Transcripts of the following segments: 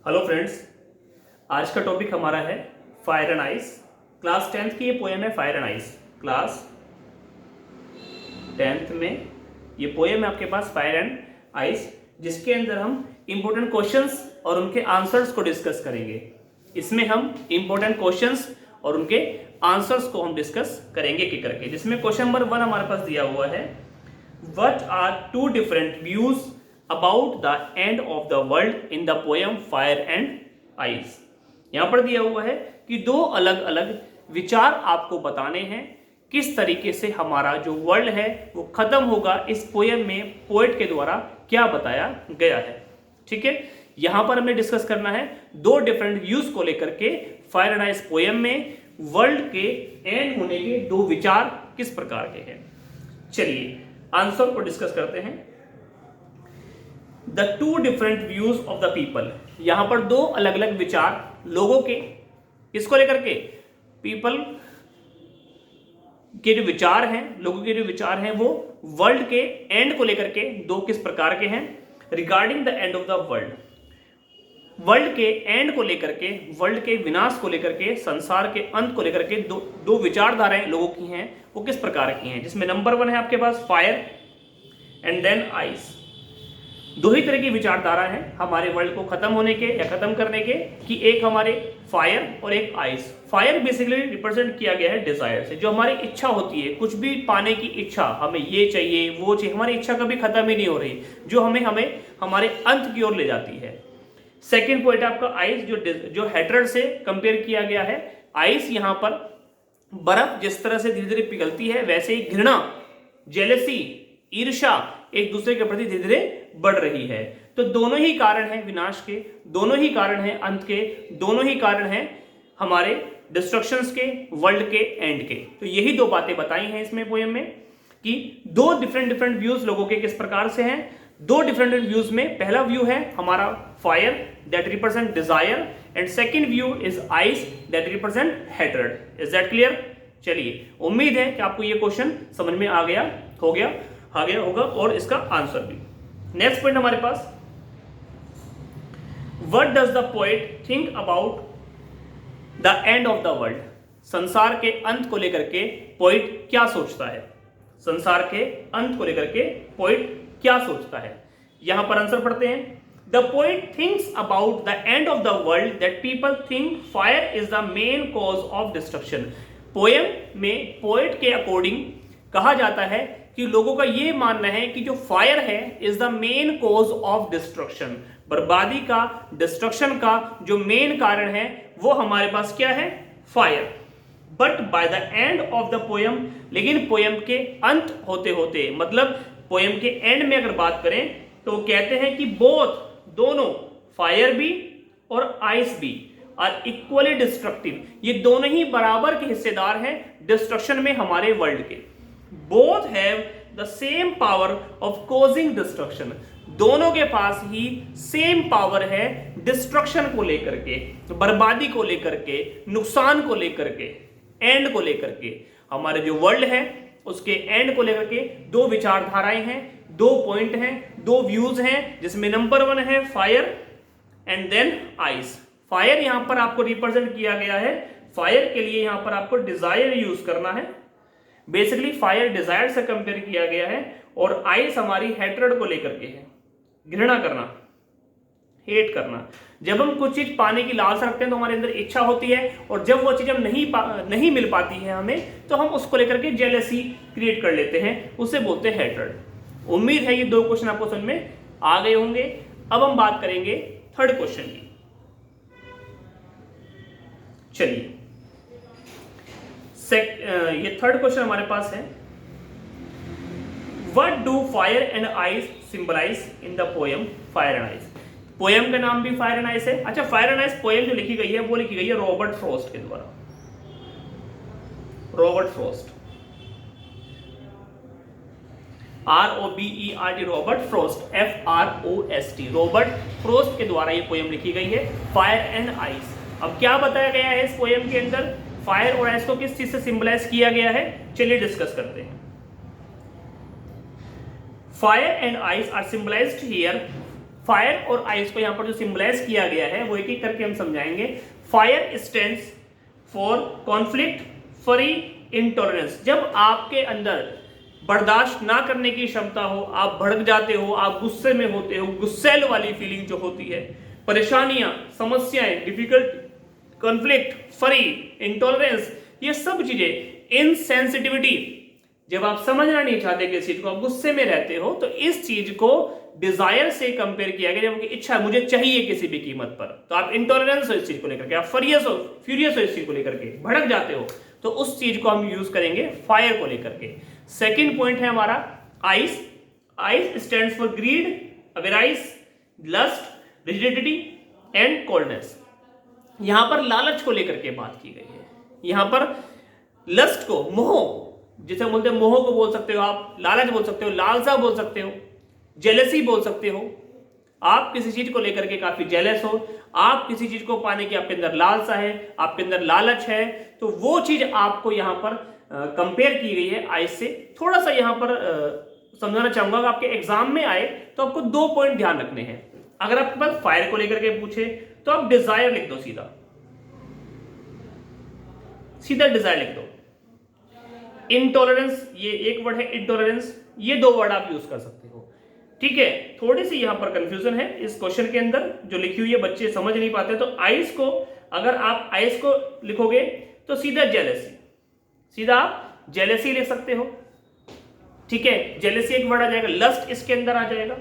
Hello friends, आज का topic हमारा है fire and ice. Class 10th की ये पोएम है fire and ice. Class 10th में ये पोएम है आपके पास फायर एंड आइस, जिसके अंदर हम इंपॉर्टेंट क्वेश्चंस और उनके आंसर्स को डिस्कस करेंगे। इसमें हम इंपॉर्टेंट क्वेश्चंस और उनके आंसर्स को हम डिस्कस करेंगे कि करके, जिसमें क्वेश्चन नंबर 1 हमारे पास दिया हुआ है, what are two different views about the end of the world in the poem fire and ice. यहां पर दिया हुआ है कि दो अलग अलग विचार आपको बताने हैं किस तरीके से हमारा जो वर्ल्ड है वो खत्म होगा। इस पोएम में पोएट के द्वारा क्या बताया गया है। ठीक है, यहां पर हमें डिस्कस करना है दो डिफरेंट व्यूज को लेकर के फायर एंड आइस पोएम में वर्ल्ड के एंड होने के दो विचार किस प्रकार के हैं। चलिए आंसर को डिस्कस करते हैं। The two different views of the people, यहां पर दो अलग अलग विचार लोगों के, किसको लेकर के, पीपल के जो विचार हैं, लोगों के जो विचार हैं वो वर्ल्ड के एंड को लेकर के दो किस प्रकार के हैं। Regarding the end of the world, world के एंड को लेकर के, वर्ल्ड के विनाश को लेकर के, संसार के अंत को लेकर के दो विचारधाराएं लोगों की हैं वो किस प्रकार की हैं। जिसमें नंबर 1 है आपके पास फायर एंड देन आइस। दो ही तरह की विचारधारा है हमारे वर्ल्ड को खत्म होने के या खत्म करने के, कि एक हमारे फायर और एक आइस। फायर बेसिकली रिप्रेजेंट किया गया है डिजायर से, जो हमारी इच्छा होती है, कुछ भी पाने की इच्छा, हमें ये चाहिए वो चाहिए, हमारी इच्छा कभी खत्म ही नहीं हो रही, जो हमें हमारे अंत की ओर ले जाती है। सेकेंड पॉइंट आपका आइस, जो हेट्रेड से कंपेयर किया गया है। आइस यहां पर बर्फ जिस तरह से धीरे धीरे पिघलती है, वैसे ही घृणा, जेलेसी, ईर्ष्या एक दूसरे के प्रति धीरे धीरे बढ़ रही है। तो दोनों ही कारण हैं विनाश के, दोनों ही कारण हैं अंत के, दोनों ही कारण हैं हमारे डिस्ट्रक्शंस के, वर्ल्ड के एंड के। तो यही दो बातें बताई हैं इसमें पोएम में, कि दो डिफरेंट व्यूज लोगों के किस प्रकार से हैं। दो डिफरेंट व्यूज में पहला व्यू है हमारा fire that represent desire, and second view is ice that represent hatred. Is that clear? चलिए, उम्मीद है कि आपको ये क्वेश्चन समझ में आ गया होगा और इसका आंसर भी। नेक्स्ट पॉइंट हमारे पास, what does the poet think about the end of the world. संसार के अंत को लेकर के पोएट क्या सोचता है। संसार के अंत को लेकर के पोएट क्या सोचता है। यहां पर आंसर पढ़ते हैं। The poet thinks about the end of the world that people think fire is the main cause of destruction. Poem में पोएट के अकॉर्डिंग कहा जाता है कि लोगों का यह मानना है कि जो फायर है is the main cause of destruction. बर्बादी का, डिस्ट्रक्शन का जो मेन कारण है वो हमारे पास क्या है, fire. But by the end of the poem, लेकिन पोएम के अंत होते होते, मतलब पोएम के एंड में अगर बात करें तो वो कहते हैं कि बोथ, दोनों, फायर भी और आइस भी आर इक्वली डिस्ट्रक्टिव। ये दोनों ही बराबर के हिस्सेदार हैं डिस्ट्रक्शन में हमारे वर्ल्ड के। Both have the same power of causing destruction. दोनों के पास ही सेम पावर है डिस्ट्रक्शन को लेकर के, बर्बादी को लेकर के, नुकसान को लेकर के, एंड को लेकर के। हमारे जो वर्ल्ड है उसके एंड को लेकर के दो विचारधाराएं हैं, दो पॉइंट हैं, दो व्यूज हैं, जिसमें नंबर 1 है fire and then ice. Fire यहां पर आपको रिप्रेजेंट किया गया है, फायर के लिए यहां पर आपको डिजायर यूज करना है। बेसिकली फायर डिजायर से कंपेयर किया गया है, और आइस हमारी हेट्रेड को लेकर के है, घृणा करना, हेट करना। जब हम कुछ चीज पाने की लालसा रखते हैं तो हमारे अंदर इच्छा होती है, और जब वो चीज हम नहीं मिल पाती है हमें, तो हम उसको लेकर के जेलसी क्रिएट कर लेते हैं, उसे बोलते हैं हेट्रेड। उम्मीद है ये दो क्वेश्चन आपको समझ में आ गए होंगे। अब हम बात करेंगे थर्ड क्वेश्चन की। चलिए, ये थर्ड क्वेश्चन हमारे पास है, what do fire and ice symbolize in the poem fire and ice. Poem का नाम भी फायर एंड आइस है। अच्छा, फायर एंड आइस पोएम जो लिखी गई है वो लिखी गई है रॉबर्ट फ्रॉस्ट के द्वारा। Robert Frost, ROBERT, Robert Frost, FROST, Robert Frost के द्वारा ये पोएम लिखी गई है, फायर एंड आइस। अब क्या बताया गया है इस पोएम के अंदर, फायर और आइस को किस चीज से सिंबलाइज किया गया है, चलिए डिस्कस करते हैं। Fire and ice are symbolized here fire और आइस को यहाँ पर जो सिंबलाइज किया गया है वो एक एक करके हम समझाएंगे। Fire stands for conflict free intolerance. जब आपके अंदर बर्दाश्त ना करने की क्षमता हो, आप भड़क जाते हो, आप गुस्से में होते हो, गुस्सैल वाली फीलिंग जो होती है, परेशानियां, समस्याएं, डिफिकल्ट, कॉन्फ्लिक्ट, फ्री, इंटॉलरेंस, ये सब चीजें, इनसेंसिटिविटी, जब आप समझना नहीं चाहते किसी चीज को, आप गुस्से में रहते हो, तो इस चीज को डिजायर से कंपेयर किया गया, जब इच्छा मुझे चाहिए किसी भी कीमत पर, तो आप इंटॉलरेंस हो इस चीज को लेकर के, आप फ्यूरियस हो इस चीज को लेकर के, भड़क जाते हो, तो उस चीज को हम यूज करेंगे फायर को लेकर के। सेकेंड पॉइंट है हमारा ice. Ice stands for greed, avarice, lust, rigidity and coldness. यहां पर लालच को लेकर के बात की गई है। यहां पर लस्ट को, मोह, जिसे बोलते हैं, मोह को बोल सकते हो आप, लालच बोल सकते हो, लालसा बोल सकते हो, जेलसी बोल सकते हो। आप किसी चीज को लेकर के काफी जेलस हो, आप किसी चीज को पाने की आपके अंदर लालसा है, आपके अंदर लालच है, तो वो चीज आपको यहां पर कंपेयर की गई है आइस से। थोड़ा सा यहां पर समझाना चाहूंगा, अगर आपके एग्जाम में आए तो आपको 2 पॉइंट ध्यान रखने हैं। अगर आपके पास फायर को लेकर के पूछे तो आप डिजायर लिख दो, सीधा सीधा डिजायर लिख दो। इंटॉलरेंस, ये एक वर्ड है, इंटॉलरेंस, ये 2 वर्ड आप यूज कर सकते हो। ठीक है, थोड़ी सी यहां पर कंफ्यूजन है इस क्वेश्चन के अंदर, जो लिखी हुई है बच्चे समझ नहीं पाते। तो आइस को, अगर आप आइस को लिखोगे तो सीधा जेलसी, सीधा आप जेलसी लिख सकते हो। ठीक है, जेलसी एक वर्ड आ जाएगा, लस्ट इसके अंदर आ जाएगा,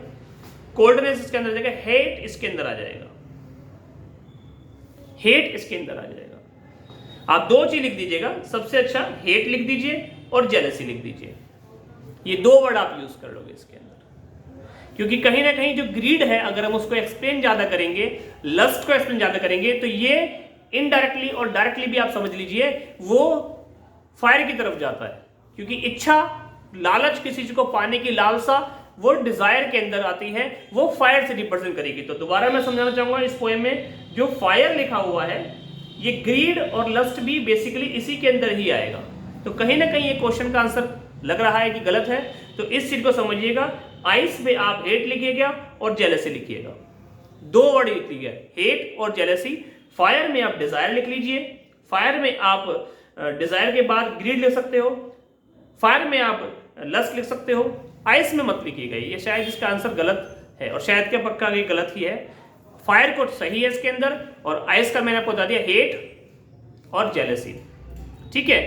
कोल्डनेस इसके अंदर आ जाएगा, हेट इसके अंदर आ जाएगा, हेट इसके अंदर आ जाएगा। आप 2 चीज लिख दीजिएगा, सबसे अच्छा हेट लिख दीजिए और जेलसी लिख दीजिए। ये 2 वर्ड आप यूज कर लोगे इसके अंदर, क्योंकि कहीं ना कहीं जो ग्रीड है, अगर हम उसको एक्सप्लेन ज्यादा करेंगे, लस्ट को एक्सप्लेन ज्यादा करेंगे, तो ये इनडायरेक्टली और डायरेक्टली भी आप समझ लीजिए वो फायर की तरफ जाता है। क्योंकि इच्छा, लालच, किसी चीज को पाने की लालसा, वो डिजायर के अंदर आती है, वो फायर से रिप्रेजेंट करेगी। तो दोबारा मैं समझाना चाहूंगा, इस पोएम में जो फायर लिखा हुआ है, ये ग्रीड और लस्ट भी बेसिकली इसी के अंदर ही आएगा। तो कहीं ना कहीं ये क्वेश्चन का आंसर लग रहा है कि गलत है, तो इस चीज को समझिएगा। आइस में आप हेट लिखिएगा और जेलसी लिखिएगा, 2 वर्ड लिख लीजिए, हेट और जेलसी। फायर में आप डिजायर लिख लीजिए, फायर में आप डिजायर के बाद ग्रीड लिख सकते हो, फायर में आप लस्ट लिख सकते हो, आइस में मत लिखिएगा। ये शायद इसका आंसर गलत है, और शायद क्या पक्का ये गलत ही है। फायर को सही है इसके अंदर, और आइस का मैंने आपको बता दिया हेट और जेलसी। ठीक है,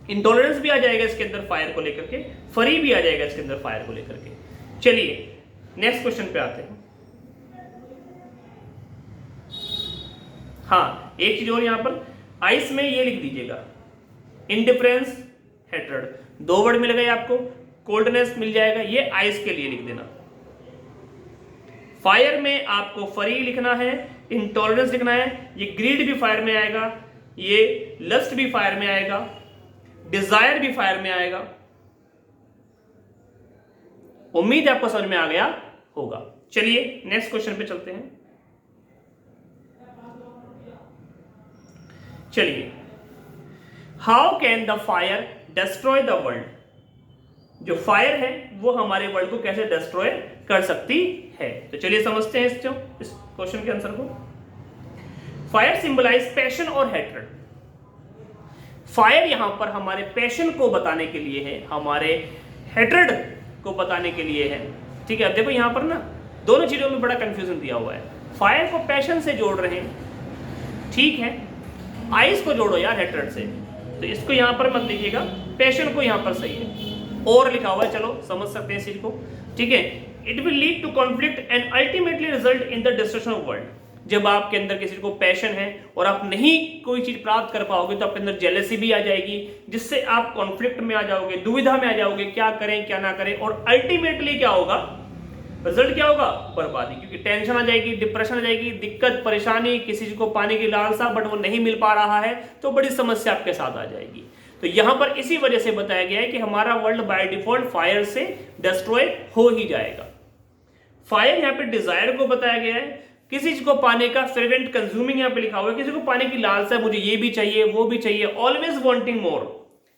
इंटॉलरेंस भी आ जाएगा इसके अंदर फायर को लेकर के, फरी भी आ जाएगा इसके अंदर फायर को लेकर के। चलिए नेक्स्ट क्वेश्चन पे आते हैं। हाँ, एक चीज और यहां पर आइस में ये लिख दीजिएगा, इंडिफरेंस, हेट्रेड, 2 वर्ड मिल गए आपको, कोल्डनेस मिल जाएगा, ये आइस के लिए लिख देना। फायर में आपको फरी लिखना है, इंटॉलरेंस लिखना है, ये ग्रीड भी फायर में आएगा, ये लस्ट भी फायर में आएगा, डिजायर भी फायर में आएगा। उम्मीद है आपको समझ में आ गया होगा। चलिए नेक्स्ट क्वेश्चन पे चलते हैं। चलिए, how can the fire destroy the world. जो फायर है वो हमारे वर्ल्ड को कैसे डिस्ट्रॉय कर सकती है, तो चलिए समझते हैं इस क्वेश्चन के आंसर को। फायर सिंबलाइज पैशन और हेट्रेड। फायर यहां पर हमारे पैशन को बताने के लिए है, हमारे हेट्रेड को बताने के लिए है। ठीक है, अब देखो यहां पर ना दोनों चीजों में बड़ा कंफ्यूजन दिया हुआ है। फायर को पैशन से जोड़ रहे हैं, ठीक है, आइस को जोड़ो यार हेट्रेड से, तो इसको यहां पर मत लिखिएगा, पैशन को यहां पर सही है, और लिखा हुआ है, चलो समझ सकते हैं इस चीज को। ठीक है, it will lead to conflict and ultimately result in the destruction of world. जब आपके अंदर किसी को पैशन है और आप नहीं कोई चीज प्राप्त कर पाओगे, तो आपके अंदर जेलसी भी आ जाएगी, जिससे आप कॉन्फ्लिक्ट में आ जाओगे, दुविधा में आ जाओगे, क्या करें क्या ना करें, और अल्टीमेटली क्या होगा, रिजल्ट क्या होगा, बर्बादी। क्योंकि टेंशन आ जाएगी, डिप्रेशन आ जाएगी, दिक्कत, परेशानी, किसी चीज को पाने की लालसा बट वो नहीं मिल पा रहा है, तो बड़ी समस्या आपके साथ आ जाएगी। तो यहां पर इसी वजह से बताया गया है कि हमारा वर्ल्ड बाय डिफॉल्ट फायर से डिस्ट्रॉय हो ही जाएगा। फायर यहां पे डिजायर को बताया गया है, किसी चीज को पाने का फेरेंट कंज्यूमिंग यहां पे लिखा हुआ है, किसी को पाने की लालसा, मुझे ये भी चाहिए वो भी चाहिए, ऑलवेज वांटिंग मोर,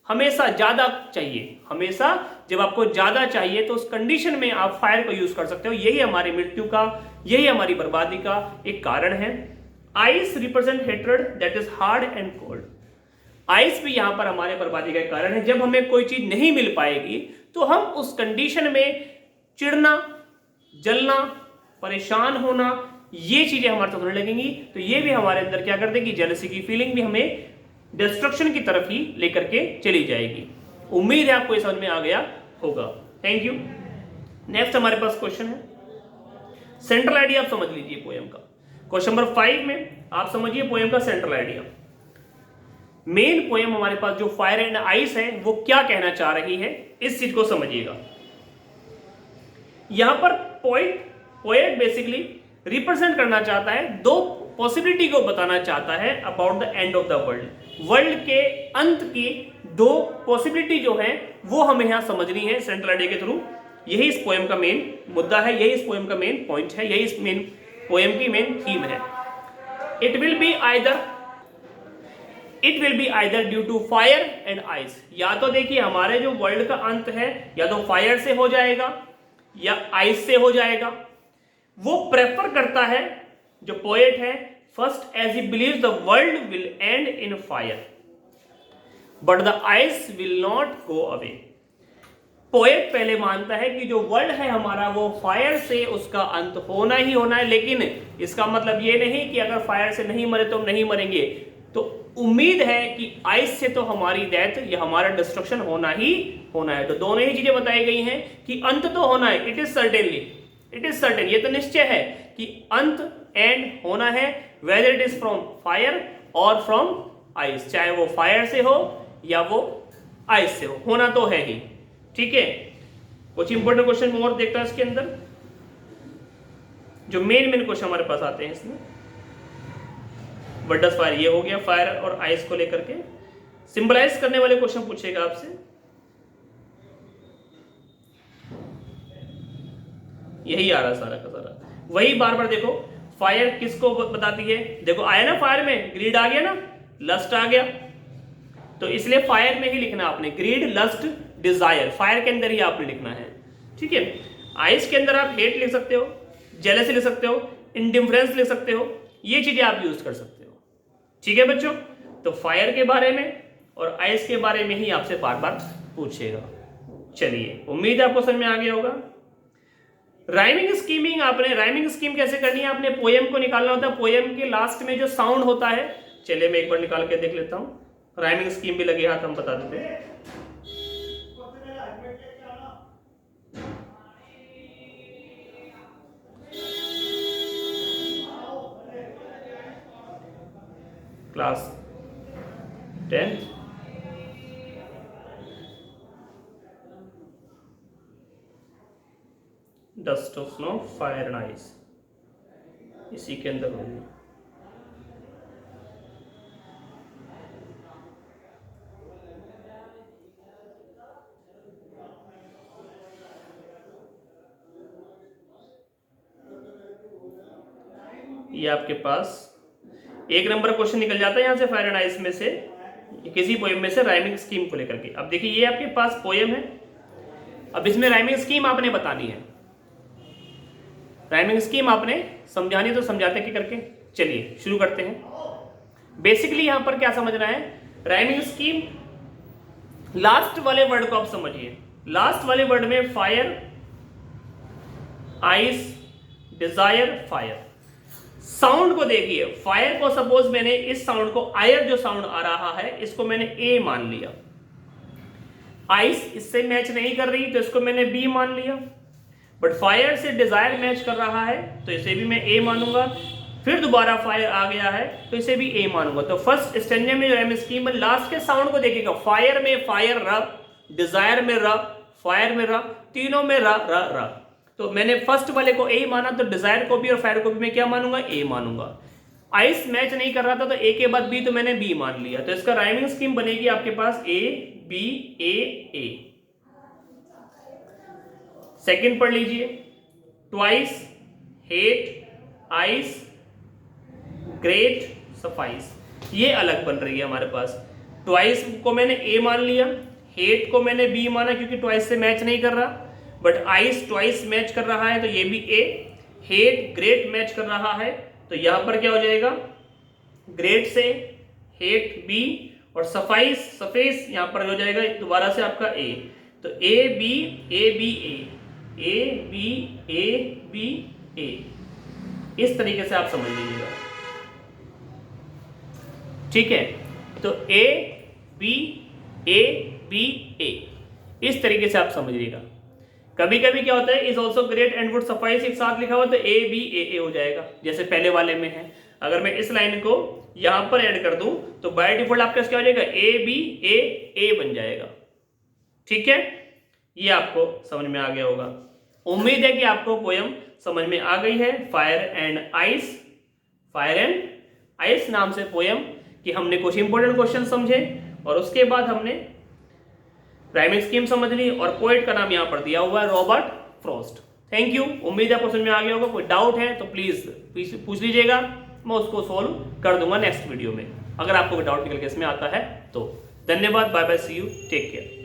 हमेशा ज्यादा चाहिए, हमेशा जब आपको ज्यादा चाहिए तो उस कंडीशन में आप फायर को यूज कर सकते हो। यही हमारी मृत्यु का, यही हमारी बर्बादी का एक कारण है। Ice represent hatred that is hard and cold. Ice भी यहां पर हमारे बर्बादी का कारण है। जब हमें कोई चीज नहीं मिल पाएगी तो हम उस कंडीशन में चिढ़ना, जलना, परेशान होना, ये चीजें हमारे साथ होने लगेंगी। तो ये भी हमारे अंदर क्या कर देगी, जेलसी की फीलिंग भी हमें डिस्ट्रक्शन की तरफ ही लेकर के चली जाएगी। उम्मीद है आपको ये समझ में आ गया होगा। Thank you. नेक्स्ट हमारे पास क्वेश्चन है, सेंट्रल आइडिया आप समझ लीजिए पोएम का। क्वेश्चन नंबर 5 में आप समझिए पोएम का सेंट्रल आइडिया। मेन पोएम हमारे पास जो फायर एंड आइस है वो क्या कहना चाह रही है, इस चीज को समझिएगा। यहां पर पोएट बेसिकली रिप्रेजेंट करना चाहता है, दो पॉसिबिलिटी को बताना चाहता है about the end of the world. World के अंत की दो पॉसिबिलिटी जो है वो हमें यहां समझनी है सेंट्रल आइडिया के थ्रू। यही इस पोएम का मेन मुद्दा है, यही इस पोएम का मेन पॉइंट है, यही इस मेन पोएम की मेन थीम है। It will be either due to fire and ice. या तो देखिए हमारे जो वर्ल्ड का अंत है या तो फायर से हो जाएगा या आइस से हो जाएगा। वो प्रेफर करता है, जो पोएट है, first as he believes the world will end in fire but the ice will not go away. Poet पहले मानता है कि जो वर्ल्ड है हमारा वो फायर से उसका अंत होना ही होना है, लेकिन इसका मतलब ये नहीं कि अगर फायर से नहीं मरे तो हम नहीं मरेंगे। तो उम्मीद है कि आइस से तो हमारी डेथ या हमारा डिस्ट्रक्शन होना ही होना है। तो दोनों ही चीजें बताई गई हैं कि अंत तो होना है, इट इज सर्टेन, ये तो निश्चय है कि अंत एंड होना है, whether it is from fire और फ्रॉम आइस, चाहे वो फायर से हो या वो आइस से हो, होना तो है ही। ठीक है, कुछ इंपॉर्टेंट क्वेश्चन और देखता है इसके अंदर, जो मेन क्वेश्चन हमारे पास आते हैं इसमें। व्हाट डज फायर, ये हो गया फायर और आइस को लेकर के सिंबलाइज करने वाले क्वेश्चन पूछेगा आपसे। यही आ रहा सारा का सारा, वही बार बार देखो। फायर किसको बताती है, देखो आया ना फायर में, ग्रीड आ गया ना, लस्ट आ गया, तो इसलिए फायर में ही लिखना आपने, ग्रीड, लस्ट, डिजायर, फायर के अंदर ही आपने लिखना है। ठीक है, आइस के अंदर आप हेट लिख सकते हो, जेलसी लिख सकते हो, इंडिफरेंस लिख सकते हो, ये चीजें आप यूज कर सकते हो। ठीक है बच्चों, तो फायर के बारे में और आइस के बारे में ही आपसे बार बार पूछेगा। चलिए, उम्मीद है आपको समझ में आ गया होगा। राइमिंग स्कीम कैसे करनी है, आपने पोएम को निकालना होता है, पोएम के लास्ट में जो साउंड होता है। चलिए मैं एक बार निकाल के देख लेता हूं, राइमिंग स्कीम भी लगे हाथ हम बता देते हैं। Class 10th dust of snow, fire and ice, इसी के अंदर होगी। ये आपके पास एक नंबर क्वेश्चन निकल जाता है यहां से फायर एंड आइस में से, किसी पोएम में से राइमिंग स्कीम को लेकर के। अब देखिए ये आपके पास पोएम है, अब इसमें राइमिंग स्कीम आपने बतानी है। राइमिंग स्कीम आपने समझानी तो समझाते कि करके। चलिए शुरू करते हैं। बेसिकली यहां पर क्या समझना है, राइमिंग स्कीम, लास्ट वाले वर्ड को आप समझिए। लास्ट वाले वर्ड में fire, ice, desire, fire, sound को देखिए। फायर को सपोज मैंने इस साउंड को, आयर जो साउंड आ रहा है इसको मैंने ए मान लिया, आइस इससे मैच नहीं कर रही तो इसको मैंने बी मान लिया, बट फायर से डिजायर मैच कर रहा है तो इसे भी मैं ए मानूंगा। फिर दोबारा फायर आ गया है तो इसे भी ए मानूंगा। तो फर्स्ट स्टेंजा में जो राइमिंग स्कीम है, लास्ट के साउंड को देखिएगा। फायर में फायर र, डिजायर में र, फायर में र, तीनों में र र र। तो मैंने फर्स्ट वाले को ए माना तो डिजायर को भी और फायर को भी मैं क्या मानूंगा, ए मानूंगा। आइस मैच नहीं कर रहा था तो ए के बाद बी तो मैंने बी मान लिया। तो इसका राइमिंग स्कीम बनेगी आपके पास ए बी ए ए। सेकंड पढ़ लीजिए, twice, hate, ice, great, suffice. ये अलग बन रही है हमारे पास। ट्वाइस को मैंने ए मान लिया, हेट को मैंने बी माना क्योंकि ट्वाइस से मैच नहीं कर रहा, बट आइस ट्वाइस मैच कर रहा है तो ये भी ए। हेट ग्रेट मैच कर रहा है तो यहां पर क्या हो जाएगा, ग्रेट से हेट बी, और सफाइस सफेस यहां पर हो जाएगा दोबारा से आपका ए। तो A B A B A B A B A, इस तरीके से आप समझ लीजिएगा, ठीक है। तो ए बी ए, इस तरीके से आप समझिएगा। कभी कभी क्या होता है, is also great and would suffice एक साथ लिखा हुआ तो ए बी ए हो जाएगा, जैसे पहले वाले में है। अगर मैं इस लाइन को यहां पर ऐड कर दूं तो बाय डिफॉल्ट आपका क्या हो जाएगा, ए बी ए बन जाएगा, ठीक है। ये आपको समझ में आ गया होगा। उम्मीद है कि आपको पोयम समझ में आ गई है। फायर एंड आइस नाम से पोयम कि हमने कुछ इंपॉर्टेंट क्वेश्चन समझे और उसके बाद हमने राइमिंग स्कीम समझ ली, और पोएट का नाम यहां पर दिया हुआ है रॉबर्ट फ्रॉस्ट। थैंक यू, उम्मीद है आपको समझ में आ गया होगा। कोई डाउट है तो प्लीज पूछ लीजिएगा, मैं उसको सोल्व कर दूंगा नेक्स्ट वीडियो में, अगर आपको कोई डाउट निकल के इसमें आता है तो। धन्यवाद, bye bye, see you, take care.